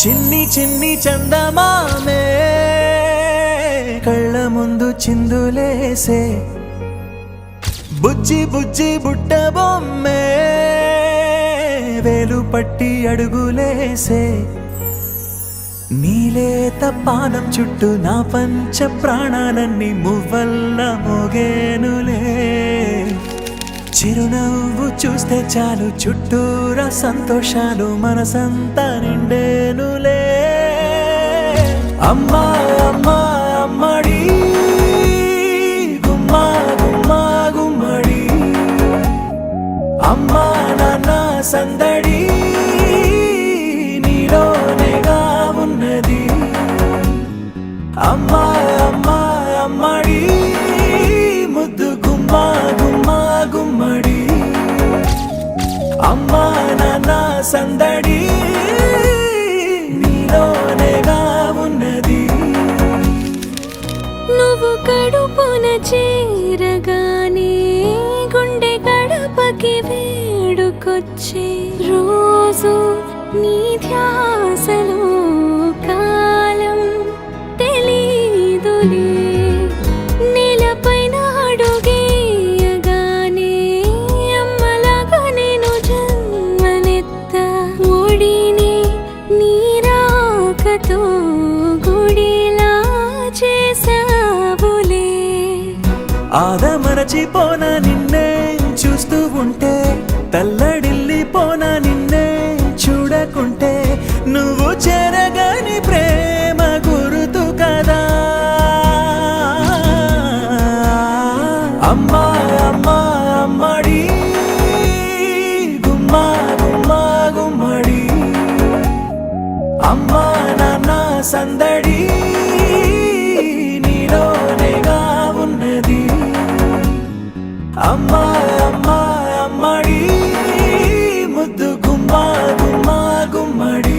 చిన్ని చిన్ని చందమామే కళ్ళ ముందు చిందులేసే బుజ్జి బుజ్జి బుట్ట బొమ్మే వేలు పట్టి అడుగులేసే నీలేత పానం చుట్టూ నా పంచ ప్రాణాలన్నీ మువ్వల్ల మోగేనులే చిరునవ్వు చూస్తే చాలు చుట్టూరా సంతోషాలు మనసంతా నిండేనులే అమ్మా అమ్మా అమ్మడి గుమ్మా గుమ్మా గుమ్మడి అమ్మా నాన్న సందడి నీలోనేగా ఉన్నది అమ్మా అమ్మా అమ్మడి ముద్దు గుమ్మా గుమ్మా గుమ్మడి అమ్మా నాన్న సందడి నీలోనేగా ఉన్నది నువ్వు కడుపున చేరగానే గుండె గడపకి వేడుకొచ్చే రోజు నీ ధ్యాసలో కాలం తెలీదులే నేలపైన అడుగేయగానే అమ్మలాగా నేను జన్మనెత్త ఒడిని నీ రాకతో గుడిలా చేసావులే ఆదమరచిపోన నిన్నే చూస్తూ ఉంటే తల్లడిల్లిపోన నిన్నే చూడకుంటే నువ్వు చెరగని ప్రేమ గురుతు కదా అమ్మా అమ్మా అమ్మడి గుమ్మా గుమ్మా గుమ్మడి అమ్మా నాన్న సందడి నీలోనేగా ఉన్నది అమ్మా అమ్మా అమ్మడి ముద్దు గుమ్మా గుమ్మా గుమ్మడి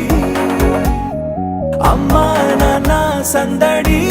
అమ్మా నాన్న సందడి